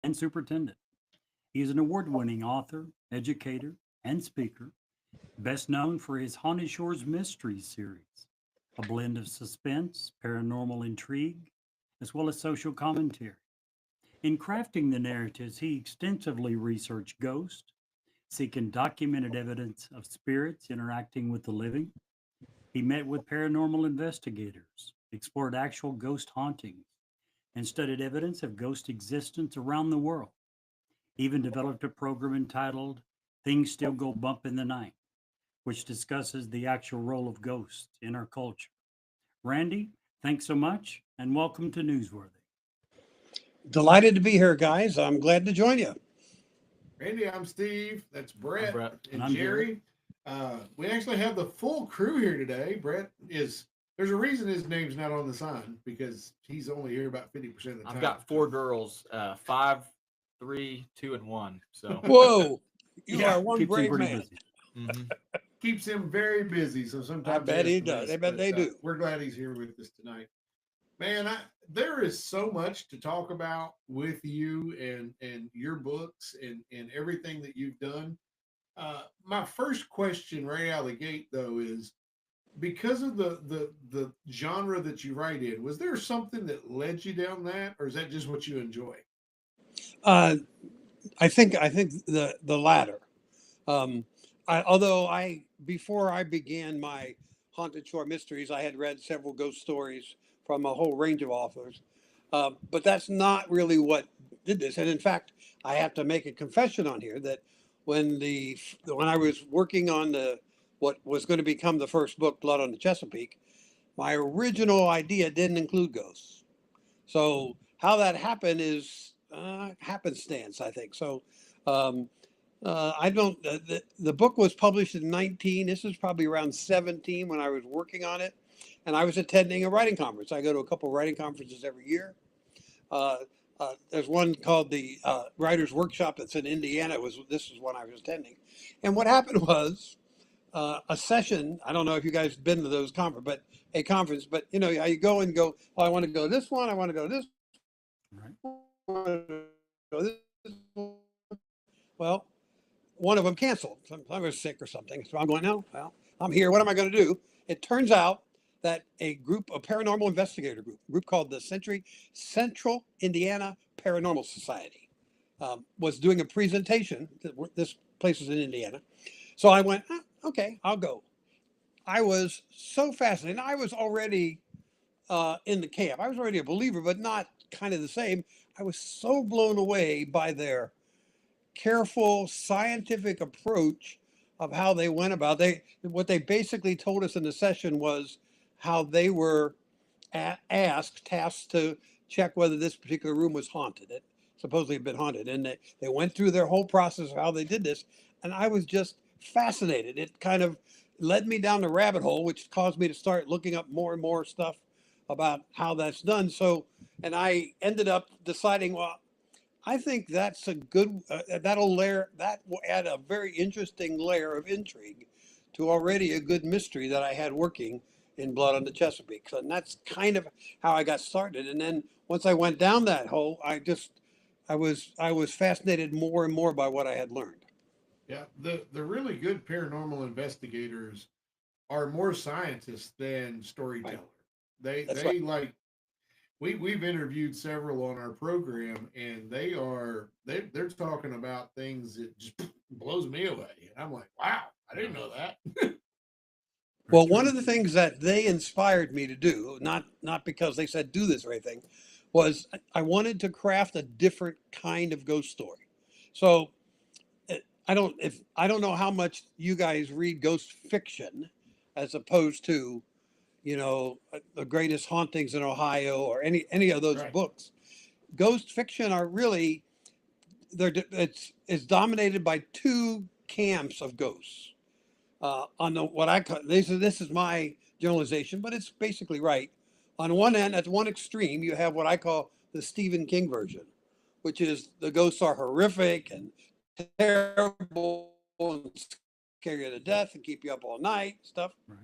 and superintendent. He is an award winning author, educator, and speaker, best known for his Haunted Shores Mysteries series, a blend of suspense, paranormal intrigue, as well as social commentary. In crafting the narratives, he extensively researched ghosts, seeking documented evidence of spirits interacting with the living. He met with paranormal investigators, explored actual ghost hauntings, and studied evidence of ghost existence around the world. He even developed a program entitled Things Still Go Bump in the Night, which discusses the actual role of ghosts in our culture. Randy, thanks so much and welcome to Newsworthy. Delighted to be here, guys. I'm glad to join you. Randy, I'm Steve. That's I'm Brett, Brett. and I'm Jerry. We actually have the full crew here today. Brett is, there's a reason his name's not on the sign because he's only here about 50% of the time. I've got 4 girls, 5, 3, 2, and 1. So Whoa, you Yeah, are one Keeps him brave pretty man. busy. mhm. Keeps him very busy. So sometimes I bet he he has to does. miss, I bet but, they do. We're glad he's here with us tonight. Man, there is so much to talk about with you and your books and everything that you've done. My first question right out of the gate though is because of the genre that you write in, was there something that led you down that, or is that just what you enjoy? Uh, I think the latter. Um, although before I began my Haunted Shore Mysteries, I had read several ghost stories from a whole range of authors, but that's not really what did this. And in fact, I have to make a confession on here that when I was working on the what was going to become the first book, Blood on the Chesapeake, my original idea didn't include ghosts. So how that happened is happenstance, I think. So um, I don't. The book was published in 19. This is probably around 17 when I was working on it, and I was attending a writing conference. I go to a couple of writing conferences every year. Uh, there's one called the Writers Workshop that's in Indiana. This is one I was attending, and what happened was a session. I don't know if you guys been to those conference, but a conference. But you know how you go and go. Oh, I want to go this one. I want to go this one. I want to go this. One. Well, one of them canceled. I was sick or something. So I'm going, no, well, I'm here. What am I going to do? It turns out that a paranormal investigator group called the Central Indiana Paranormal Society, was doing a presentation. This place is in Indiana. So I went, okay, I'll go. I was so fascinated. I was already in the camp. I was already a believer, but not kind of the same. I was so blown away by their careful scientific approach of how they went about. What they basically told us in the session was how they were tasked to check whether this particular room was haunted. It supposedly had been haunted, and they went through their whole process of how they did this, and I was just fascinated. It kind of led me down the rabbit hole, which caused me to start looking up more and more stuff about how that's done. So, and I ended up deciding, well, I think that's a good, that will add a very interesting layer of intrigue to already a good mystery that I had working in Blood on the Chesapeake. So, and that's kind of how I got started. And then once I went down that hole, I was fascinated more and more by what I had learned. Yeah, the really good paranormal investigators are more scientists than storyteller. Right. They That's they right. like we've interviewed several on our program, and they're talking about things that just blows me away. And I'm like, wow, I didn't know that. Well, Very one true. of the things that they inspired me to do, not because they said do this or anything, was I wanted to craft a different kind of ghost story. So I don't know how much you guys read ghost fiction as opposed to, the greatest hauntings in Ohio or any of those Right. books. Ghost fiction are really it's dominated by two camps of ghosts. On the what I call this is my generalization, but it's basically right. On one end, at one extreme, you have what I call the Stephen King version, which is the ghosts are horrific and terrible and scare you to death and keep you up all night, stuff. Right.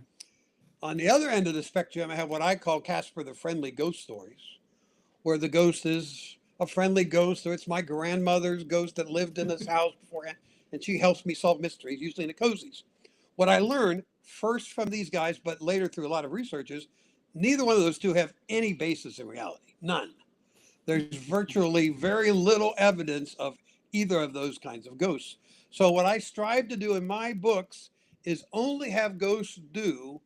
On the other end of the spectrum, I have what I call Casper the Friendly ghost stories, where the ghost is a friendly ghost, or it's my grandmother's ghost that lived in this house beforehand, and she helps me solve mysteries, usually in the cozies. What I learned first from these guys, but later through a lot of research, is neither one of those two have any basis in reality. None. There's virtually very little evidence of either of those kinds of ghosts. So what I strive to do in my books is only have ghosts do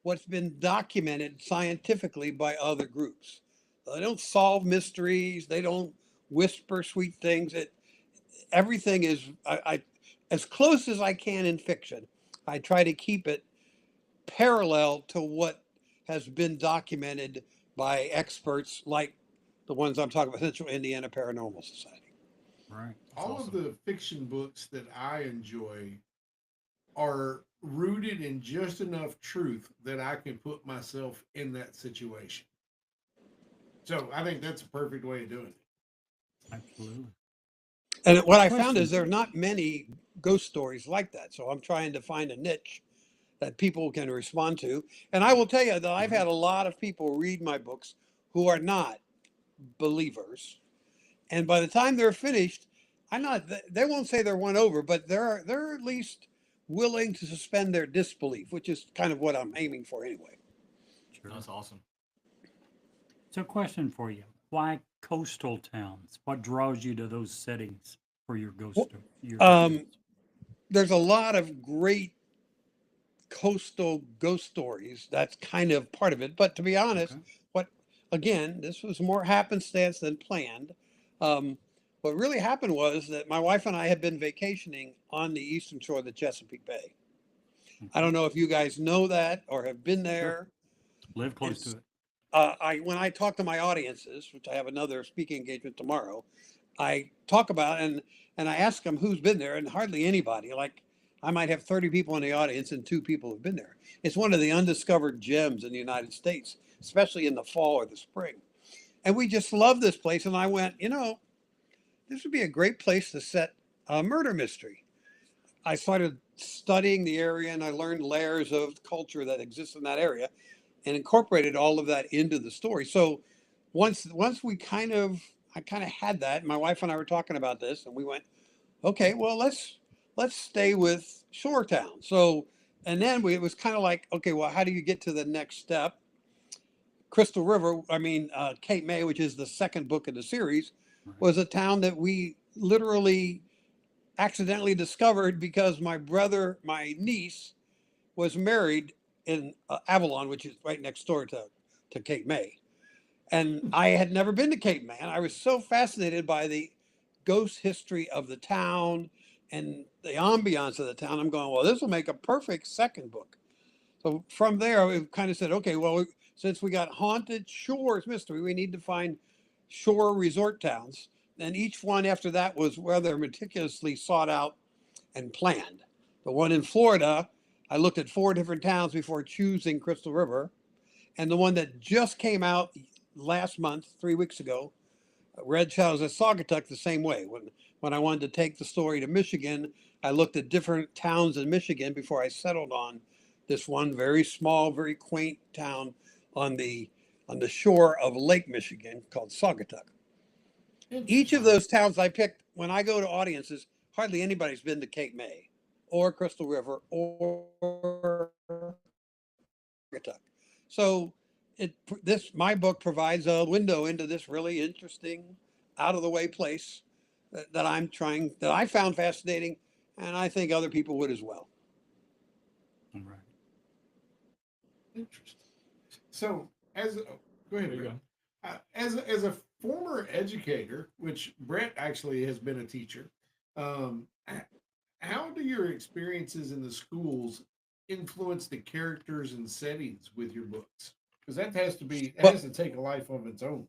what's been documented scientifically by other groups. They don't solve mysteries. They don't whisper sweet things. Everything is as close as I can in fiction. I try to keep it parallel to what has been documented by experts like the ones I'm talking about, Central Indiana Paranormal Society. Right. All of the fiction books that I enjoy are rooted in just enough truth that I can put myself in that situation. So I think that's a perfect way of doing it. Absolutely. And what I found Question. is there are not many ghost stories like that. So I'm trying to find a niche that people can respond to. And I will tell you that I've had a lot of people read my books who are not believers. And by the time they're finished, they won't say they're won over, but they're at least willing to suspend their disbelief, which is kind of what I'm aiming for anyway. Sure. That's awesome. So, question for you: why coastal towns? What draws you to those settings for your ghost Well, story? Your Um, there's a lot of great coastal ghost stories. That's kind of part of it. But to be honest, Okay. again, this was more happenstance than planned. What really happened was that my wife and I had been vacationing on the eastern shore of the Chesapeake Bay. I don't know if you guys know that or have been there. Live close It's- to it. When I talk to my audiences, which I have another speaking engagement tomorrow, I talk about and I ask them who's been there, and hardly anybody. Like I might have 30 people in the audience, and 2 people have been there. It's one of the undiscovered gems in the United States, especially in the fall or the spring. And we just love this place. And I went, this would be a great place to set a murder mystery. I started studying the area, and I learned layers of culture that exists in that area, and incorporated all of that into the story. So once I kind of had that, my wife and I were talking about this, and we went, okay, well let's stay with shore town. So and then it was kind of like, okay, well, how do you get to the next step? Crystal River, Cape May, which is the second book in the series, Right. was a town that we literally accidentally discovered because my niece was married in Avalon, which is right next door to Cape May. And I had never been to Cape May. And I was so fascinated by the ghost history of the town and the ambiance of the town. I'm going, well, this will make a perfect second book. So from there, we kind of said, okay, well, since we got haunted shores mystery, we need to find shore resort towns. And each one after that was rather meticulously sought out and planned. The one in Florida, I looked at 4 different towns before choosing Crystal River. And the one that just came out last month, 3 weeks ago, Red Shadows at Saugatuck, the same way. When I wanted to take the story to Michigan, I looked at different towns in Michigan before I settled on this one very small, very quaint town on the shore of Lake Michigan called Saugatuck. Each of those towns I picked, when I go to audiences, hardly anybody's been to Cape May or Crystal River or Saugatuck. So my book provides a window into this really interesting, out of the way place that I found fascinating, and I think other people would as well. All right. Interesting. So, go ahead. There you Brett. As a former educator, which Brett actually has been a teacher, how do your experiences in the schools influence the characters and settings with your books? Because that has to take a life of its own.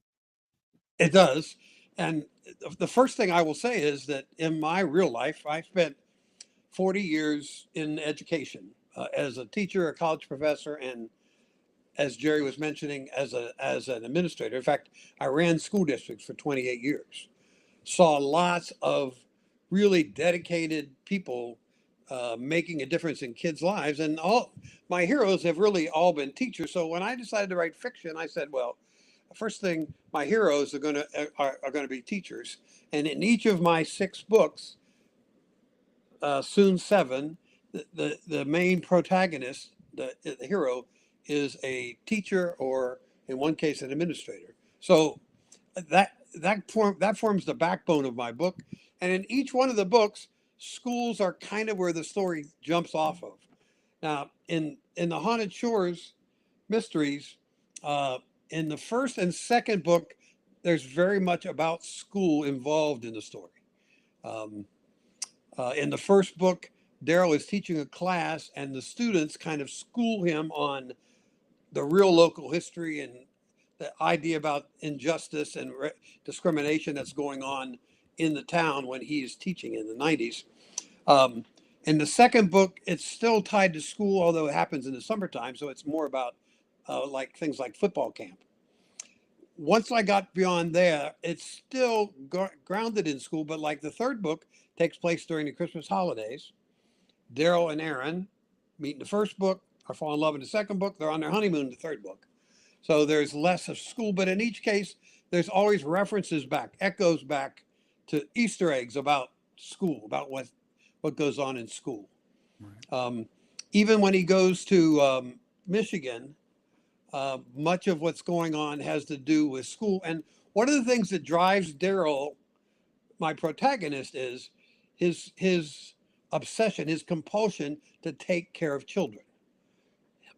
It does. And the first thing I will say is that in my real life, I spent 40 years in education as a teacher, a college professor, and as Jerry was mentioning, as an administrator. In fact, I ran school districts for 28 years. Saw lots of really dedicated people making a difference in kids' lives. And all my heroes have really all been teachers. So when I decided to write fiction, I said, well, first thing, my heroes are going to be teachers, and in each of my 6 books, soon 7, the main protagonist, the hero, is a teacher or in one case an administrator. So that forms the backbone of my book, and in each one of the books, schools are kind of where the story jumps off of. Now, in the Haunted Shores mysteries, in the first and second book, there's very much about school involved in the story. In the first book, Daryl is teaching a class, and the students kind of school him on the real local history and the idea about injustice and discrimination that's going on in the town when he's teaching in the 90s. In the second book, it's still tied to school, although it happens in the summertime, so it's more about like things like football camp. Once I got beyond there, it's still grounded in school, but like the third book takes place during the Christmas holidays. Daryl and Aaron meet in the first book, or fall in love in the second book. They're on their honeymoon in the third book. So there's less of school, but in each case, there's always references back, echoes back to Easter eggs about school, about what goes on in school. Right. Even when he goes to Michigan, much of what's going on has to do with school. And one of the things that drives Daryl, my protagonist, is his obsession, his compulsion to take care of children.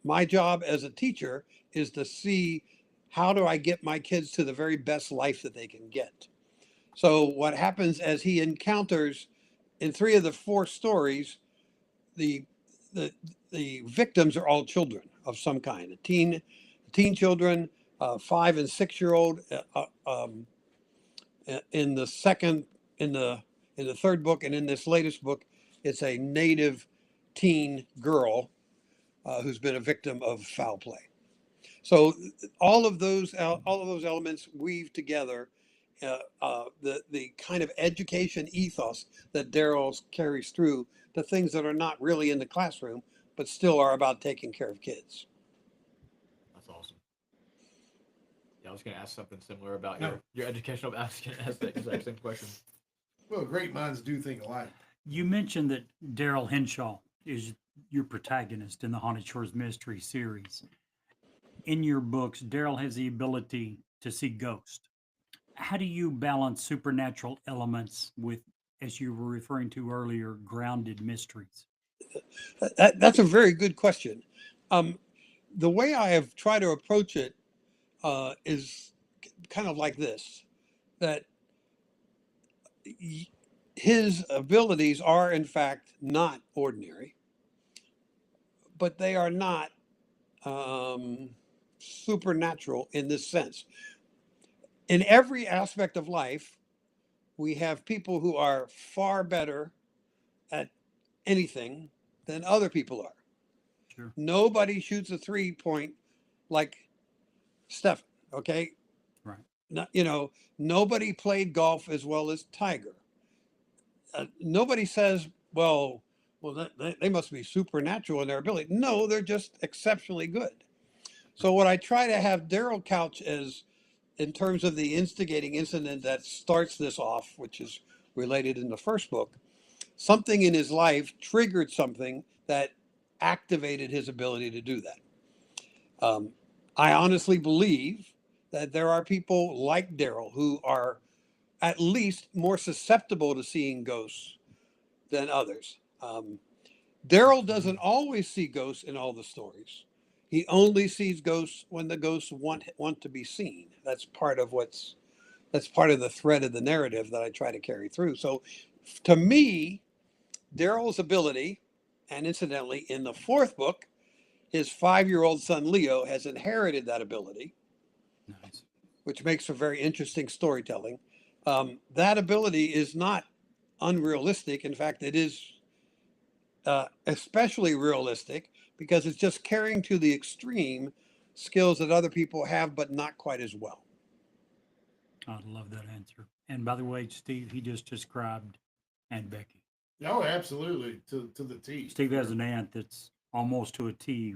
My job as a teacher is to see, how do I get my kids to the very best life that they can get? So what happens as he encounters, in 3 of the 4 stories, the victims are all children of some kind, teen children, 5 and 6-year-old. In the third book, and in this latest book, it's a native teen girl who's been a victim of foul play. So all of those elements weave together the kind of education ethos that Daryl carries through to things that are not really in the classroom, but still are about taking care of kids. That's awesome. Yeah, I was going to ask something similar about No. your educational. I was going to ask that exact same question. Well, great minds do think alike. You mentioned that Daryl Henshaw is your protagonist in the Haunted Shores Mystery series. In your books, Daryl has the ability to see ghosts. How do you balance supernatural elements with, as you were referring to earlier, grounded mysteries? That's a very good question. The way I have tried to approach it is kind of like this, that his abilities are in fact not ordinary, but they are not supernatural in this sense. In every aspect of life, we have people who are far better at anything than other people are. Sure. Nobody shoots a 3-point like Stephen, okay? Right. Nobody played golf as well as Tiger. Nobody says, well, they must be supernatural in their ability. No, they're just exceptionally good. So what I try to have Daryl couch as, in terms of the instigating incident that starts this off, which is related in the first book, something in his life triggered something that activated his ability to do that. I honestly believe that there are people like Daryl who are at least more susceptible to seeing ghosts than others. Daryl doesn't always see ghosts in all the stories. He only sees ghosts when the ghosts want to be seen. That's part of the thread of the narrative that I try to carry through. So to me, Daryl's ability, and incidentally, in the 4th book, his 5-year-old son Leo has inherited that ability, Nice. which makes for very interesting storytelling. That ability is not unrealistic. In fact, it is especially realistic because it's just carrying to the extreme skills that other people have, but not quite as well. I love that answer. And by the way, Steve, he just described Aunt Becky. Oh, absolutely, to the T. Steve has an aunt that's almost to a T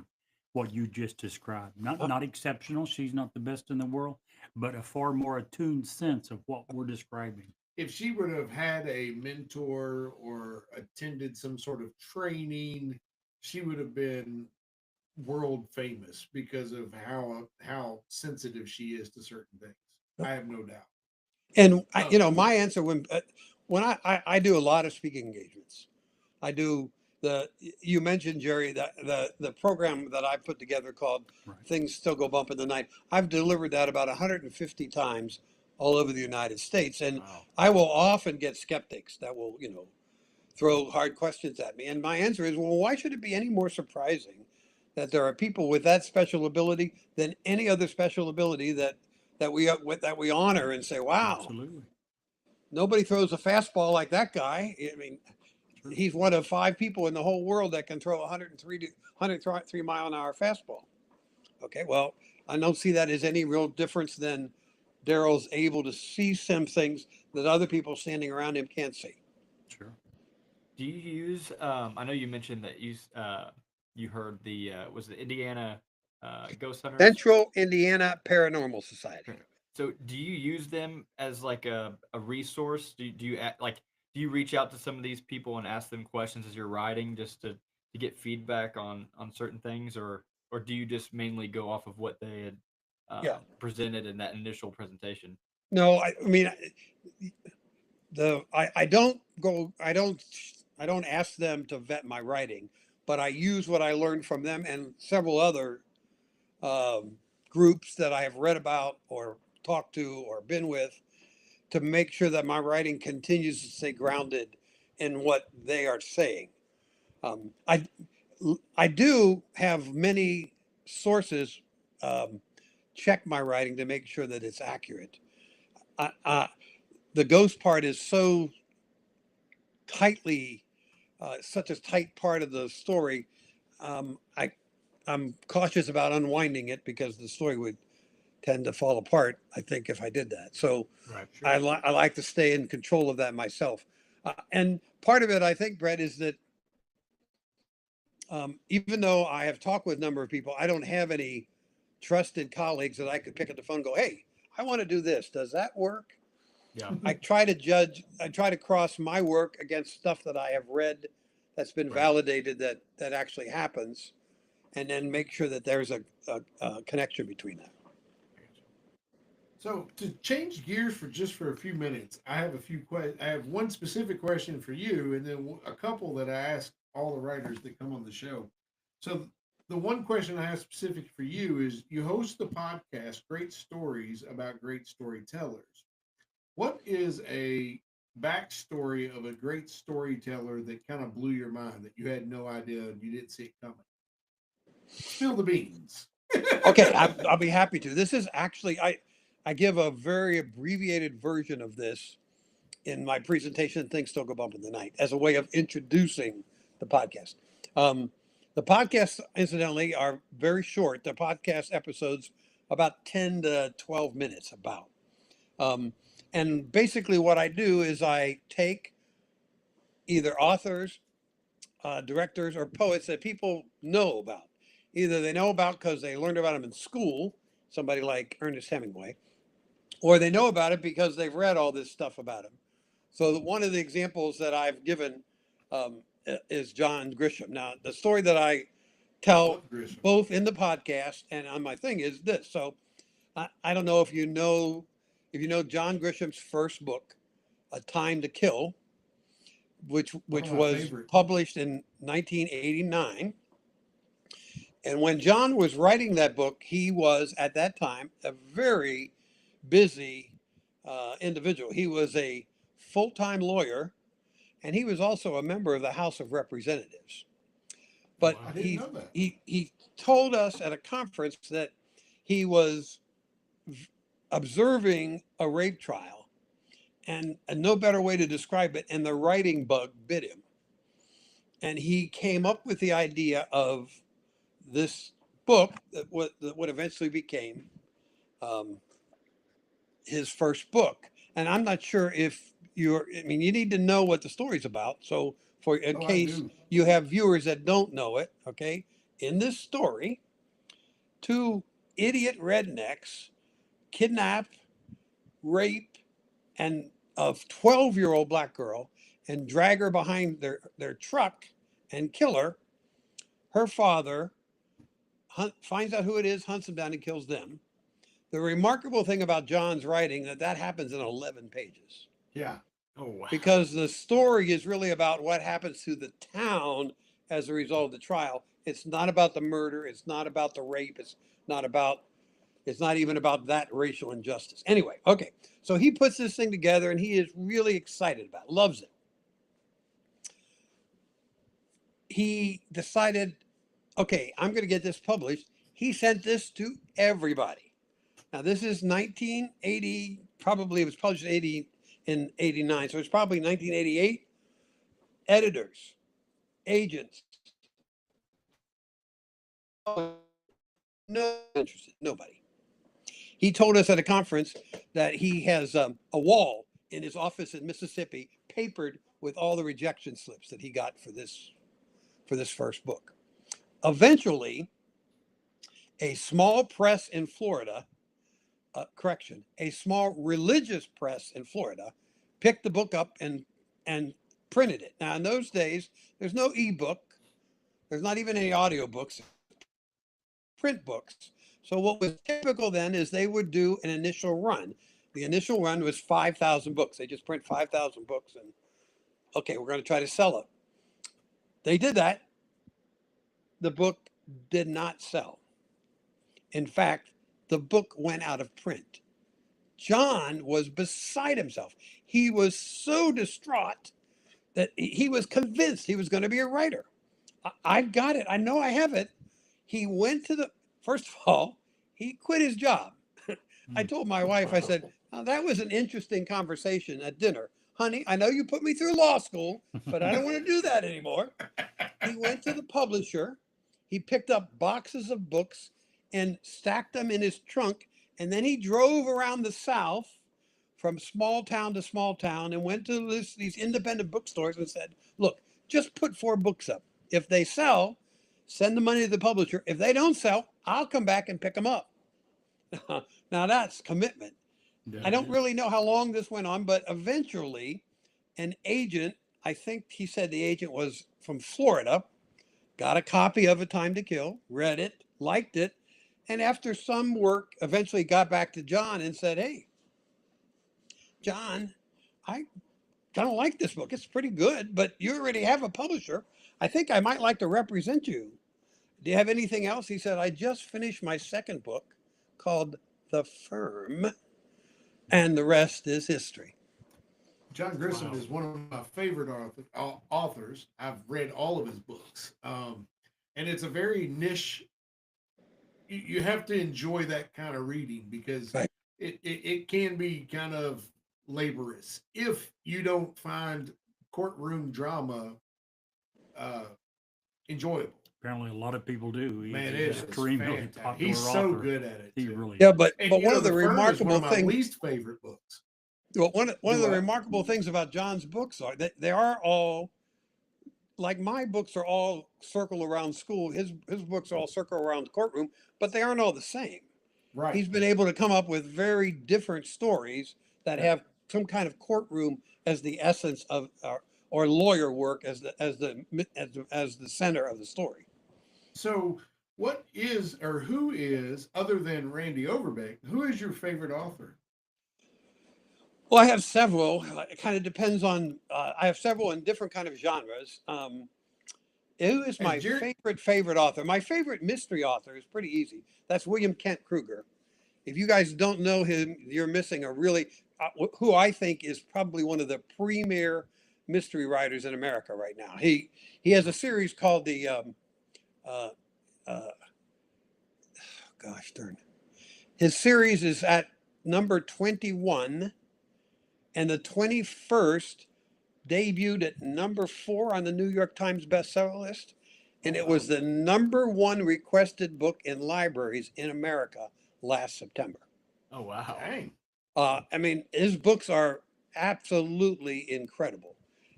what you just described. Not exceptional. She's not the best in the world, but a far more attuned sense of what we're describing. If she would have had a mentor or attended some sort of training, she would have been world famous because of how sensitive she is to certain things. I have no doubt. And Oh, my answer when I do a lot of speaking engagements, I do you mentioned, Jerry, the program that I put together called Right. Things Still Go Bump in the Night. I've delivered that about 150 times all over the United States, and Wow. I will often get skeptics that will throw hard questions at me, and my answer is, well, why should it be any more surprising that there are people with that special ability than any other special ability that we honor and say, wow, Absolutely. nobody throws a fastball like that guy. I mean, True. he's one of 5 people in the whole world that can throw a 103 mile an hour fastball. Okay, well, I don't see that as any real difference than Daryl's able to see some things that other people standing around him can't see. Sure. Do you use? I know you mentioned that you heard the was the Indiana Ghost Hunters. Central Indiana Paranormal Society. So do you use them as like a resource? Do you reach out to some of these people and ask them questions as you're writing just to get feedback on certain things, or do you just mainly go off of what they had Yeah. presented in that initial presentation? No, I mean, I don't ask them to vet my writing, but I use what I learned from them and several other groups that I have read about or talked to or been with to make sure that my writing continues to stay grounded in what they are saying. I do have many sources check my writing to make sure that it's accurate. The ghost part is so tightly, such a tight part of the story. I'm cautious about unwinding it because the story would tend to fall apart, I think, if I did that. So Right. I like to stay in control of that myself. And part of it, I think, Brett, is that even though I have talked with a number of people, I don't have any trusted colleagues that I could pick up the phone and go, hey, I want to do this. Does that work? Yeah. I try to cross my work against stuff that I have read that's been Right. validated that actually happens, and then make sure that there's a connection between that. So to change gears for a few minutes, I have I have one specific question for you, and then a couple that I ask all the writers that come on the show. So the one question I have specific for you is: you host the podcast "Great Stories" about great storytellers. What is a backstory of a great storyteller that kind of blew your mind that you had no idea and you didn't see it coming? Spill the beans. Okay, I'll be happy to. This is actually I give a very abbreviated version of this in my presentation, Things Still Go Bump in the Night, as a way of introducing the podcast. The podcasts, incidentally, are very short. The podcast episodes about 10 to 12 minutes about. And basically what I do is I take either authors, directors, or poets that people know about. Either they know about because they learned about them in school, somebody like Ernest Hemingway, or they know about it because they've read all this stuff about him. So one of the examples that I've given is John Grisham. Now, the story that I tell Love Grisham. both in the podcast and on my thing is this. So I don't know if you know John Grisham's first book, A Time to Kill, which One of my was favorite. published in 1989. And when John was writing that book, he was at that time a very busy individual. He was a full-time lawyer, and he was also a member of the House of Representatives. But I didn't know that. he told us at a conference that he was observing a rape trial, and no better way to describe it, and the writing bug bit him. And he came up with the idea of this book that would eventually became his first book. And I'm not sure if you need to know what the story's about. So in Oh, I case do. you have viewers that don't know it, okay, in this story, 2 idiot rednecks kidnap, rape, and a 12-year-old black girl and drag her behind their truck and kill her. Her father finds out who it is, hunts them down, and kills them. The remarkable thing about John's writing that happens in 11 pages Yeah. Oh wow. because the story is really about what happens to the town as a result of the trial. It's not about the murder. It's not about the rape. It's not even about that racial injustice. Anyway, okay. So he puts this thing together and he is really excited about it, loves it. He decided, okay, I'm going to get this published. He sent this to everybody. Now, this is 1980, probably it was published in 89, so it's probably 1988. Editors, agents, no interested, nobody. He told us at a conference that he has a wall in his office in Mississippi papered with all the rejection slips that he got for this first book. Eventually, a small press in Florida, a small religious press in Florida, picked the book up and printed it. Now, in those days, there's no ebook, there's not even any audiobooks, print books. So what was typical then is they would do an initial run. The initial run was 5,000 books. They just print 5,000 books and okay, we're going to try to sell it. They did that. The book did not sell. In fact, the book went out of print. John was beside himself. He was so distraught that he was convinced he was going to be a writer. I've got it. I know I have it. He went to first of all, he quit his job. I told my wife, I said, "Now, that was an interesting conversation at dinner. Honey, I know you put me through law school, but I don't want to do that anymore." He went to the publisher. He picked up boxes of books and stacked them in his trunk. And then he drove around the South from small town to small town and went to these independent bookstores and said, "Look, just put 4 books up. If they sell, send the money to the publisher. If they don't sell, I'll come back and pick them up." Now that's commitment. I don't really know how long this went on, but eventually an agent, I think he said the agent was from Florida, got a copy of A Time to Kill, read it, liked it, and after some work, eventually got back to John and said, "Hey, John, I kind of like this book. It's pretty good, but you already have a publisher. I think I might like to represent you. Do you have anything else?" He said, "I just finished my second book called The Firm, and the rest is history." John Grisham Wow. is one of my favorite authors. I've read all of his books. And it's a very niche. You have to enjoy that kind of reading because Right. it can be kind of laborious if you don't find courtroom drama enjoyable. Apparently, a lot of people do. He's Man, an it is extremely fantastic. popular He's so author. good at it. He too. really Yeah, is. but And one of the Firm is one remarkable of my things, least favorite books. well, one of the Do I? remarkable things about John's books are that they are all like my books are all circle around school. His books all circle around the courtroom, but they aren't all the same. Right. He's been able to come up with very different stories that have some kind of courtroom as the essence of or lawyer work as the center of the story. So, what is or who is, other than Randy Overbeck, who is your favorite author? Well, I have several. It kind of depends on. I have several in different kind of genres. Who is my And Jerry, favorite author? My favorite mystery author is pretty easy. That's William Kent Kruger. If you guys don't know him, you're missing a really who I think is probably one of the premier mystery writers in America right now. He has a series called the uh, gosh darn. His series is at number 21, and the 21st debuted at number 4 on the New York Times bestseller list. And oh it wow, was the number 1 requested book in libraries in America last September. Oh wow. dang, I mean, his books are absolutely incredible.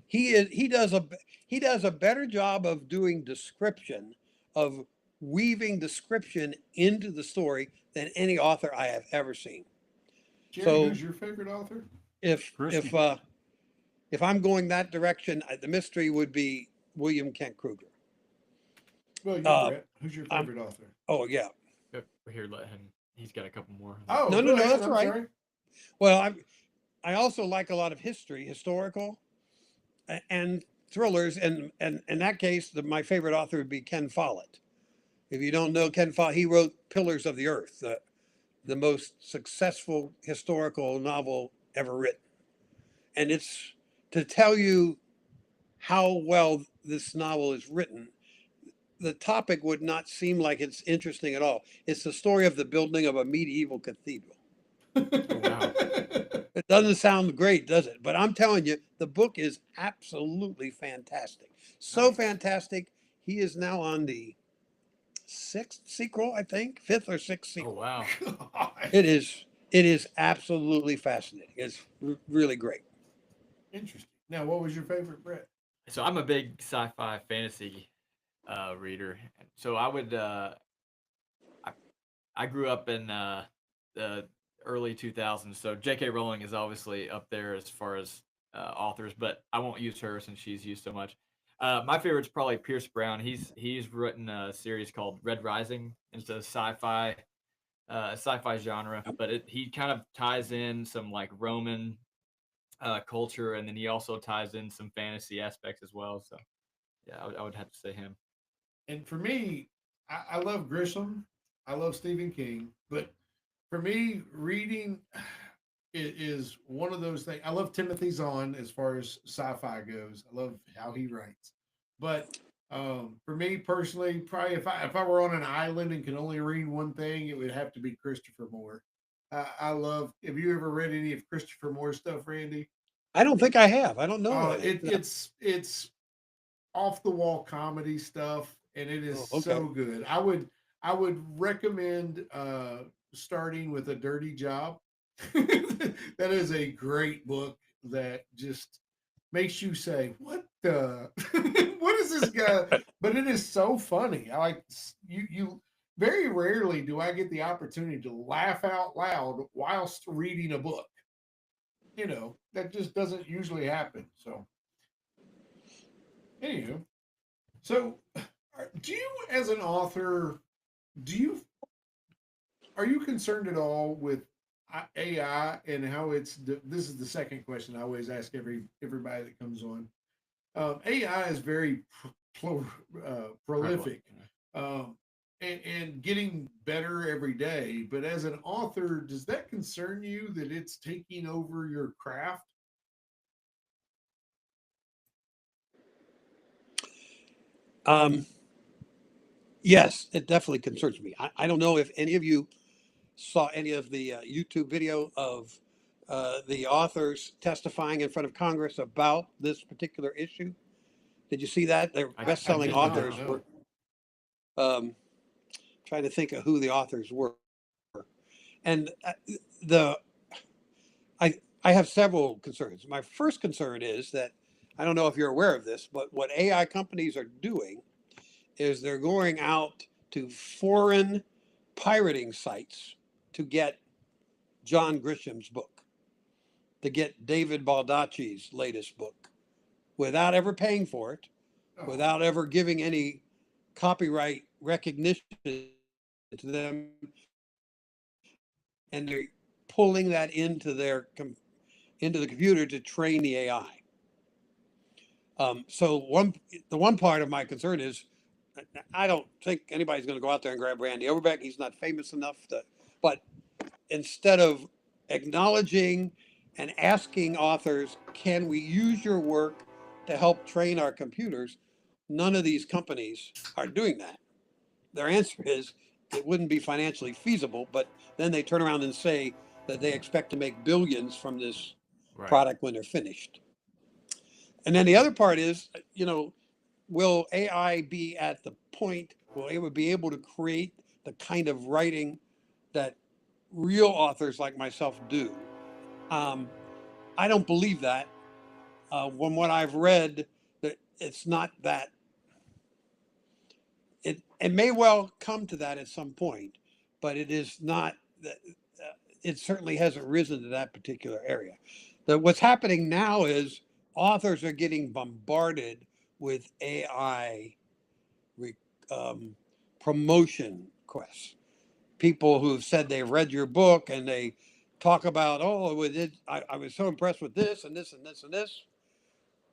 He does a better job of doing description, of weaving description into the story than any author I have ever seen. Jerry, So who's your favorite author? if Christmas. if I'm going that direction, the mystery would be William Kent Kruger. Well, you, Uh, Brett. Who's your I'm, favorite author? oh yeah. Yep, here, let him. He's got a couple more. Oh, No, go no, no, ahead. that's I'm right. sorry. Well, I also like a lot of historical, and thrillers. And in that case, my favorite author would be Ken Follett. If you don't know Ken Follett, he wrote Pillars of the Earth, the most successful historical novel ever written. And it's to tell you how well this novel is written. The topic would not seem like it's interesting at all. It's the story of the building of a medieval cathedral. Wow. It doesn't sound great, does it? But I'm telling you, the book is absolutely fantastic. So Nice. fantastic, he is now on the sixth sequel, I think, fifth or sixth Oh sequel. wow. God. It is absolutely fascinating. It's really great. Interesting. Now, what was your favorite, Brett? So I'm a big sci-fi fantasy reader. So I would I grew up in the early 2000s. So J.K. Rowling is obviously up there as far as authors, but I won't use her since she's used so much. My favorite's probably Pierce Brown. He's written a series called Red Rising. It's a sci-fi genre, but he kind of ties in some like Roman culture, and then he also ties in some fantasy aspects as well. So yeah, I would have to say him. And for me, I love Grisham. I love Stephen King. But for me, reading is one of those things. I love Timothy Zahn as far as sci-fi goes. I love how he writes. But for me personally, probably if I were on an island and could only read one thing, it would have to be Christopher Moore. I love. Have you ever read any of Christopher Moore's stuff, Randy? I don't think I have. I don't know. It's off the wall comedy stuff, and it is Oh, okay. so good. I would recommend starting with A Dirty Job. That is a great book that just makes you say, "What the? What is this guy?" But it is so funny. I like you. Very rarely do I get the opportunity to laugh out loud whilst reading a book. That just doesn't usually happen. So, anywho, so do you, as an author, do you are you concerned at all with AI and how this is the second question I always ask everybody that comes on. AI is very prolific, um, and getting better every day. But as an author, does that concern you that it's taking over your craft? Yes, it definitely concerns me. I don't know if any of you saw any of the YouTube video of the authors testifying in front of Congress about this particular issue. Did you see that? They're I best-selling did not, authors no. were trying to think of who the authors were. And the I have several concerns. My first concern is that I don't know if you're aware of this, but what AI companies are doing is they're going out to foreign pirating sites to get John Grisham's book, to get David Baldacci's latest book, without ever paying for it, Oh, without ever giving any copyright recognition to them, and they're pulling that into into the computer to train the AI. So the one part of my concern is I don't think anybody's going to go out there and grab Randy Overbeck. He's not famous enough to, but instead of acknowledging and asking authors, can we use your work to help train our computers? None of these companies are doing that. Their answer is it wouldn't be financially feasible, but then they turn around and say that they expect to make billions from this Right. product when they're finished. And then the other part is, will AI be at the point, will it would be able to create the kind of writing that real authors like myself do? I don't believe that. From what I've read, that it's not that. It may well come to that at some point, but it is not. it certainly hasn't risen to that particular area. What's happening now is authors are getting bombarded with AI re, promotion quests. People who've said they've read your book and they talk about, oh, I was so impressed with this and this and this and this.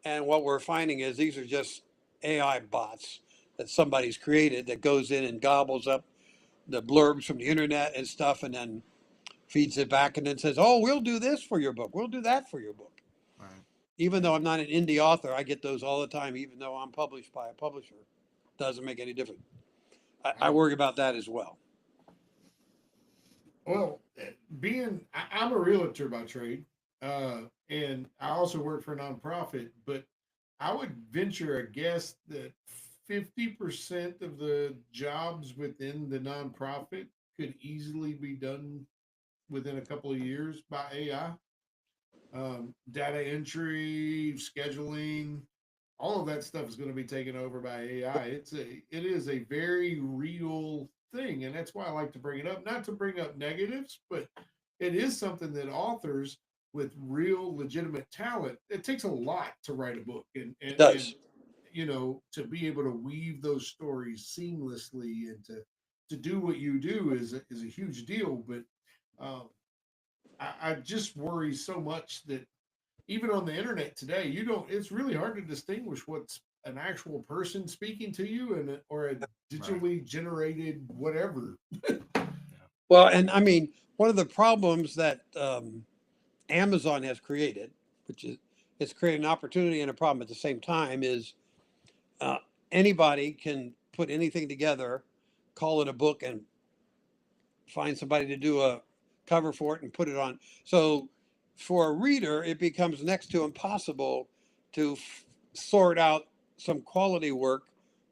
And what we're finding is these are just AI bots that somebody's created that goes in and gobbles up the blurbs from the internet and stuff, and then feeds it back and then says, oh, we'll do this for your book. We'll do that for your book. Right. Even though I'm not an indie author, I get those all the time, even though I'm published by a publisher. Doesn't make any difference. I worry about that as well. Well, I'm a realtor by trade, and I also work for a nonprofit, but I would venture a guess that 50% of the jobs within the nonprofit could easily be done within a couple of years by AI. Data entry, scheduling, all of that stuff is going to be taken over by AI. It is a very real thing, and that's why I like to bring it up. Not to bring up negatives, but it is something that authors with real legitimate talent, it takes a lot to write a book, and It does. to be able to weave those stories seamlessly and to do what you do is a huge deal. But I just worry so much that even on the internet today, it's really hard to distinguish what's an actual person speaking to you or a digitally generated whatever. Well, and I mean, one of the problems that Amazon has created, which is it's created an opportunity and a problem at the same time, is anybody can put anything together, call it a book, and find somebody to do a cover for it and put it on. So for a reader, it becomes next to impossible to sort out some quality work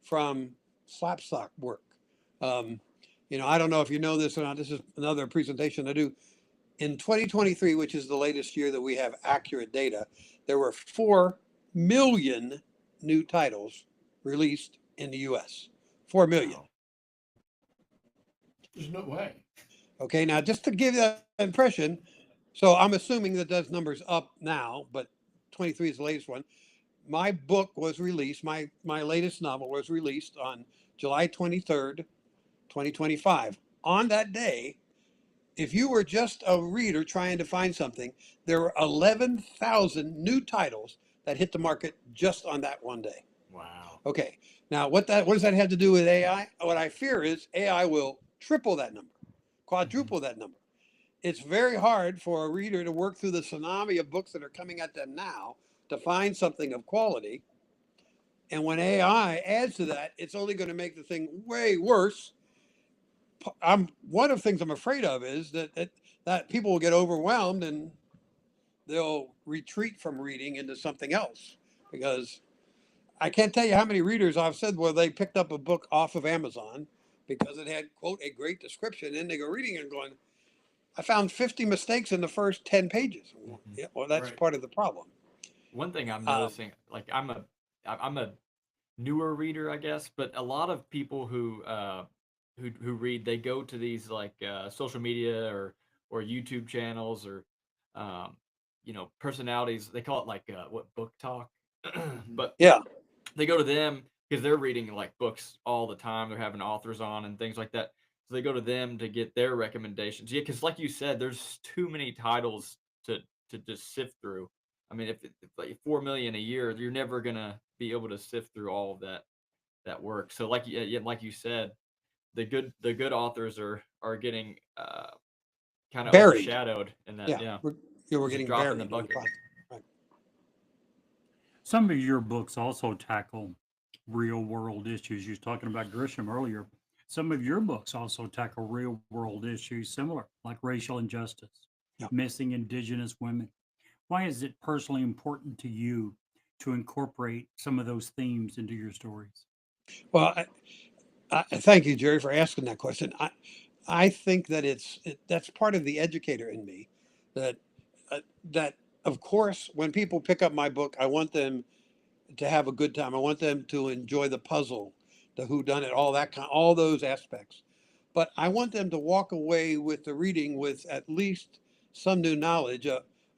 from slapstock work. I don't know if you know this or not. This is another presentation I do. In 2023, which is the latest year that we have accurate data, there were 4 million new titles released in the US. 4 million. Wow. There's no way. Okay, now just to give you that impression, so I'm assuming that those numbers up now, but 23 is the latest one. My book was released, my latest novel was released on July 23rd, 2025. On that day, if you were just a reader trying to find something, there were 11,000 new titles that hit the market just on that one day. Wow. Okay, now what does that have to do with AI? What I fear is AI will triple that number, quadruple that number. It's very hard for a reader to work through the tsunami of books that are coming at them now to find something of quality. And when AI adds to that, it's only going to make the thing way worse. One of the things I'm afraid of is that people will get overwhelmed and they'll retreat from reading into something else, because I can't tell you how many readers I've said where they picked up a book off of Amazon because it had, quote, a great description, and they go reading and going, I found 50 mistakes in the first 10 pages. Yeah, well, that's Right. part of the problem. One thing I'm noticing, like I'm a newer reader, I guess, but a lot of people who read, they go to these like social media or YouTube channels or personalities. They call it like book talk, but Yeah. they go to them because they're reading like books all the time. They're having authors on and things like that. So they go to them to get their recommendations. Yeah, because like you said, there's too many titles to just sift through. I mean, if like 4 million a year, you're never gonna be able to sift through all of that work. So like you said, the good authors are getting kind of Buried. overshadowed in that. Yeah, We're Just getting drop in buried the in the bucket. process. Right. Some of your books also tackle real world issues. You was talking about Grisham earlier. Some of your books also tackle real world issues similar, like racial injustice, Yeah. missing indigenous women. Why is it personally important to you to incorporate some of those themes into your stories? Well, I thank you, Jerry, for asking that question. I think that that's part of the educator in me. That that of course, when people pick up my book, I want them to have a good time. I want them to enjoy the puzzle, the whodunit, all those aspects. but I want them to walk away with the reading with at least some new knowledge.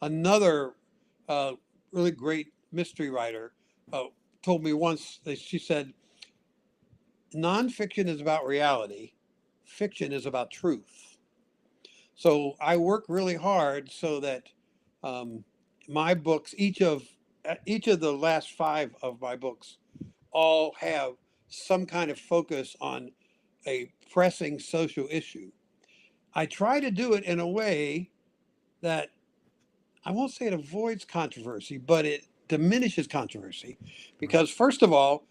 Another really great mystery writer told me once that she said, nonfiction is about reality, fiction is about truth. So I work really hard so that my books, each of the last 5 of my books, all have some kind of focus on a pressing social issue. I try to do it in a way that I won't say it avoids controversy, but it diminishes controversy. Because, first of all,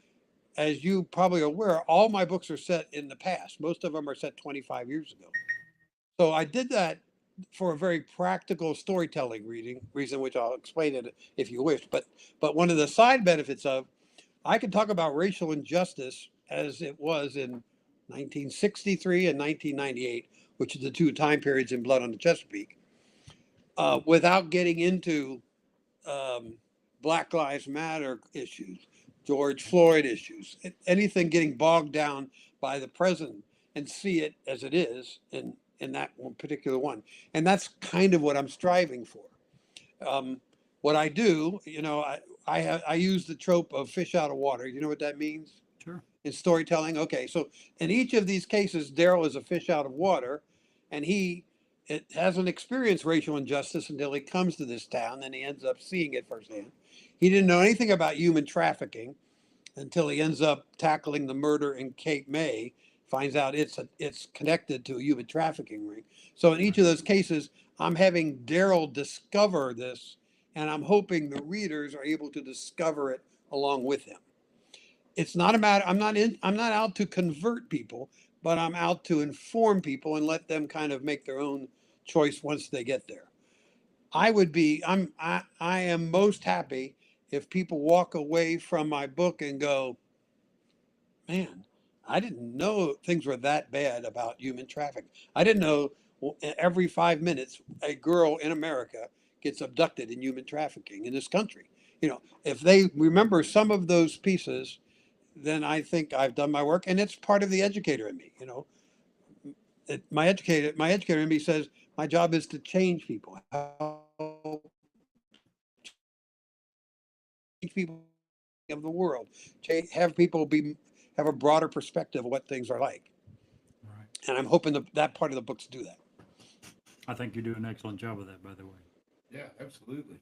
as you probably are aware, all my books are set in the past. Most of them are set 25 years ago. So I did that for a very practical storytelling reason, which I'll explain it if you wish. But one of the side benefits of, I can talk about racial injustice as it was in 1963 and 1998, which are the 2 time periods in Blood on the Chesapeake, without getting into Black Lives Matter issues, George Floyd issues, anything getting bogged down by the present, and see it as it is in that one particular one. And that's kind of what I'm striving for. What I do, I use the trope of fish out of water. You know what that means? Sure. In storytelling. Okay, so in each of these cases, Daryl is a fish out of water, and it hasn't experienced racial injustice until he comes to this town, and he ends up seeing it firsthand. He didn't know anything about human trafficking until he ends up tackling the murder in Cape May, finds out it's connected to a human trafficking ring. So in each of those cases, I'm having Daryl discover this, and I'm hoping the readers are able to discover it along with him. It's not a matter, I'm not out to convert people, but I'm out to inform people and let them kind of make their own choice once they get there. I am most happy if people walk away from my book and go, man, I didn't know things were that bad about human trafficking. I didn't know every 5 minutes a girl in America gets abducted in human trafficking in this country. If they remember some of those pieces, then I think I've done my work, and it's part of the educator in me. My educator in me says my job is to change people, change people of the world, have people have a broader perspective of what things are like. Right. And I'm hoping that part of the books do that. I think you do an excellent job of that, by the way. Yeah, absolutely.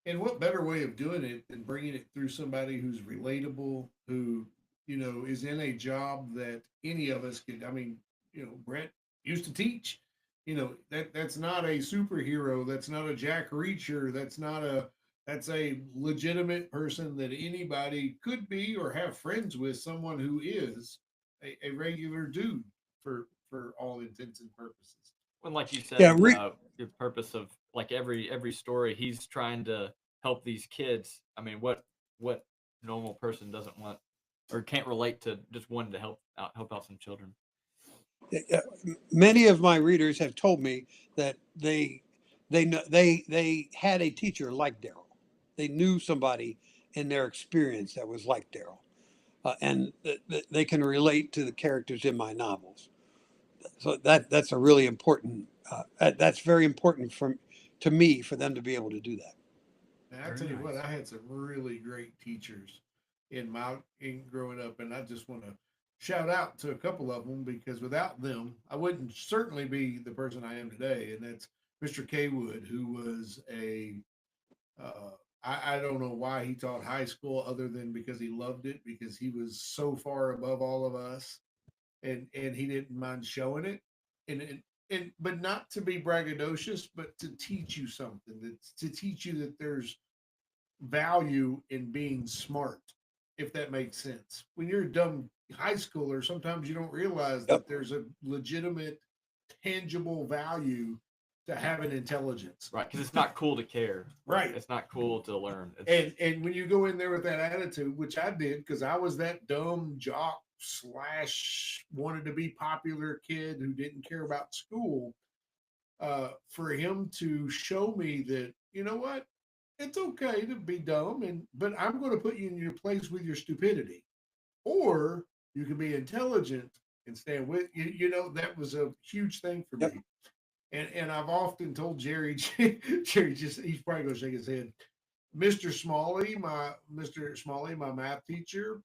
And what better way of doing it than bringing it through somebody who's relatable, who, is in a job that any of us could, Brent used to teach, that's not a superhero. That's not a Jack Reacher. That's a legitimate person that anybody could be or have friends with, someone who is a regular dude for all intents and purposes. When, like you said, Yeah, the purpose of like every story, he's trying to help these kids. I mean, what normal person doesn't want or can't relate to just wanting to help out some children? Many of my readers have told me that they had a teacher like Daryl. They knew somebody in their experience that was like Daryl, and they can relate to the characters in my novels. So that's a really important. That's very important to me for them to be able to do that. And I tell you what, I had some really great teachers in growing up, and I just want to shout out to a couple of them because without them, I wouldn't certainly be the person I am today. And that's Mr. K. Wood, who was I don't know why he taught high school other than because he loved it, because he was so far above all of us, and he didn't mind showing it, and but not to be braggadocious, but to teach you something, to teach you that there's value in being smart, if that makes sense. When you're a dumb high schooler, sometimes you don't realize that there's a legitimate, tangible value to having intelligence. Right, because it's not cool to care. Right. It's not cool to learn. And when you go in there with that attitude, which I did, because I was that dumb jock / wanted to be popular kid who didn't care about school, for him to show me that, you know what, it's okay to be dumb, but I'm going to put you in your place with your stupidity, or you can be intelligent and stand with you. You know, that was a huge thing for Yep. me. And I've often told Jerry, Jerry just he's probably gonna shake his head. Mr. Smalley, my math teacher,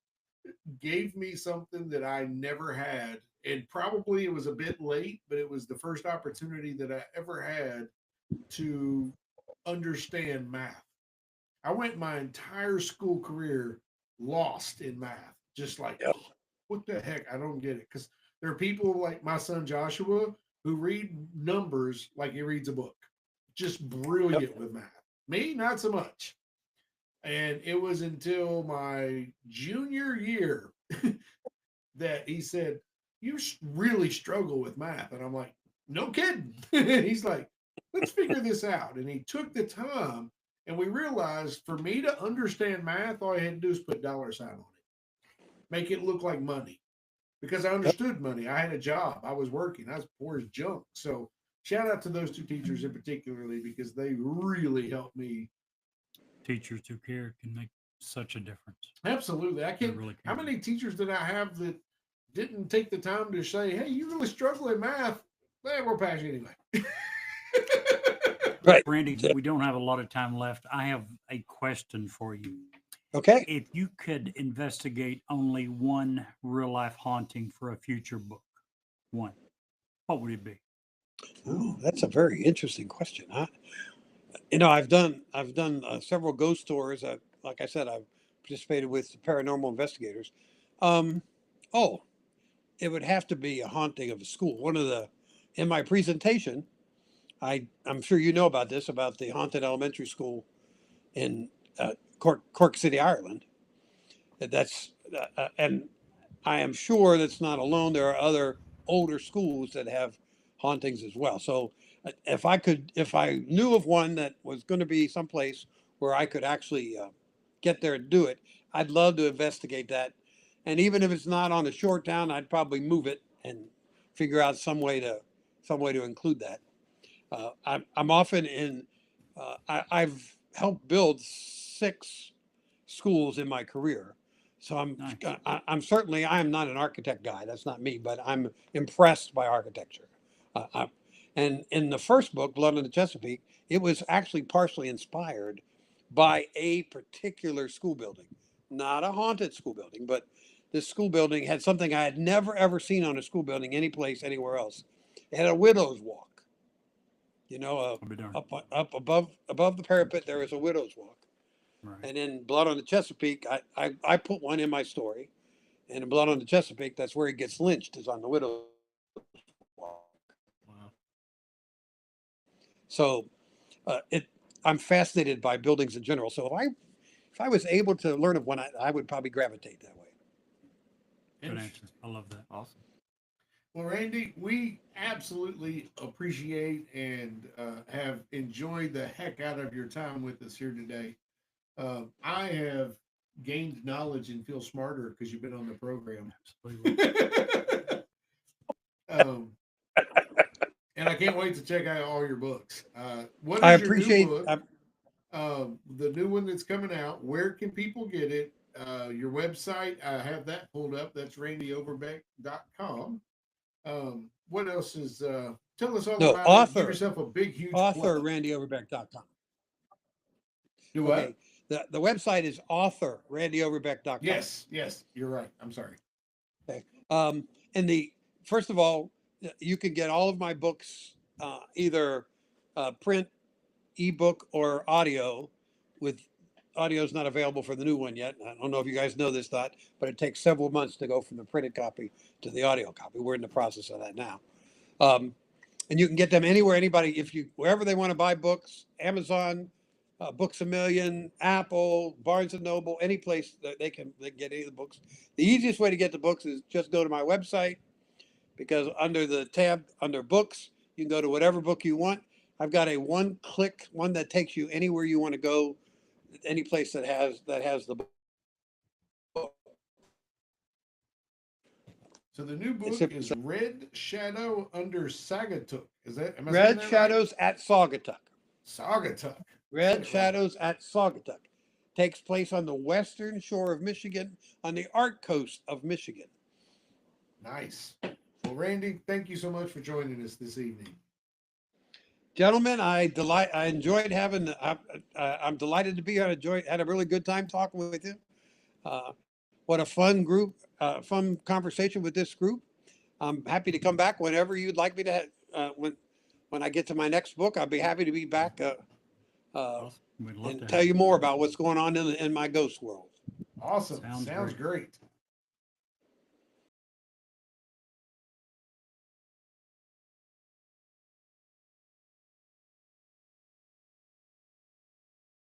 gave me something that I never had. And probably it was a bit late, but it was the first opportunity that I ever had to understand math. I went my entire school career lost in math, just like, Yep. what the heck? I don't get it. Because there are people like my son Joshua who read numbers like he reads a book, just brilliant with math. Me, not so much. And it was until my junior year that he said, "You really struggle with math." And I'm like, "No kidding." And he's like, "Let's figure this out." And he took the time, and we realized for me to understand math, all I had to do is put dollar sign on it, make it look like money, because I understood money. I had a job, I was working, I was poor as junk. So shout out to those two teachers in particularly because they really helped me. Teachers who care can make such a difference. Absolutely. I They can't. really How can. many teachers did I have that didn't take the time to say, "Hey, you really struggle in math"? Well, we'll pass you anyway. Right. Randy, we don't have a lot of time left. I have a question for you. Okay. If you could investigate only one real life haunting for a future book, one, what would it be? Oh, that's a very interesting question, huh? You know, I've done several ghost tours. Like I said, I've participated with paranormal investigators. Um, oh, it would have to be a haunting of a school. One of the in my presentation, I'm sure you know about this about the haunted elementary school in Cork City, Ireland. And I am sure that's not alone. There are other older schools that have hauntings as well. So if I knew of one that was going to be someplace where I could actually get there and do it, I'd love to investigate that. And even if it's not on a short town, I'd probably move it and figure out some way to include that. I'm often in. I've helped build 6 schools in my career, so Nice. I'm certainly I am not an architect guy. That's not me, but I'm impressed by architecture. And in the first book, Blood on the Chesapeake, it was actually partially inspired by a particular school building, not a haunted school building, but this school building had something I had never ever seen on a school building anyplace anywhere else. It had a widow's walk. You know, I'll be darned. up above the parapet there is a widow's walk. Right. And in Blood on the Chesapeake, I put one in my story. And in Blood on the Chesapeake, that's where he gets lynched, is on the widow's walk. Wow. So I'm fascinated by buildings in general. So if I was able to learn of one, I would probably gravitate that way. Good answer. I love that. Awesome. Well, Randy, we absolutely appreciate and have enjoyed the heck out of your time with us here today. I have gained knowledge and feel smarter because you've been on the program. Absolutely. And I can't wait to check out all your books. What is I your appreciate. new book? The new one that's coming out. Where can people get it? Your website, I have that pulled up. That's randyoverbeck.com. What else is tell us all No, about it. author. Give yourself a big huge Author plug. randyoverbeck.com. Do what? Okay. The website is author randyoverbeck.com. Yes, you're right. I'm sorry. Okay. And first of all, you can get all of my books either print, ebook, or audio. With audio is not available for the new one yet. I don't know if you guys know this, but it takes several months to go from the printed copy to the audio copy. We're in the process of that now. And you can get them anywhere, wherever they want to buy books, Amazon, Books A Million, Apple, Barnes and Noble, any place that they can get any of the books. The easiest way to get the books is just go to my website, because under the tab under books, you can go to whatever book you want. I've got a one-click one that takes you anywhere you want to go, any place that has the book. So the new book is Red Shadow under Sagatuck. Is that am I saying Red that right? Shadows at Saugatuck. Saugatuck. Red Shadows at Saugatuck takes place on the western shore of Michigan, on the Arctic coast of Michigan. Nice. Well, Randy, thank you so much for joining us this evening. Gentlemen, I enjoyed having. I'm delighted to be here. Had a really good time talking with you. What a fun group, fun conversation with this group. I'm happy to come back whenever you'd like me to. When I get to my next book, I'll be happy to be back We'd love and to tell have you more about what's going on in my ghost world. Awesome. Sounds Sounds great.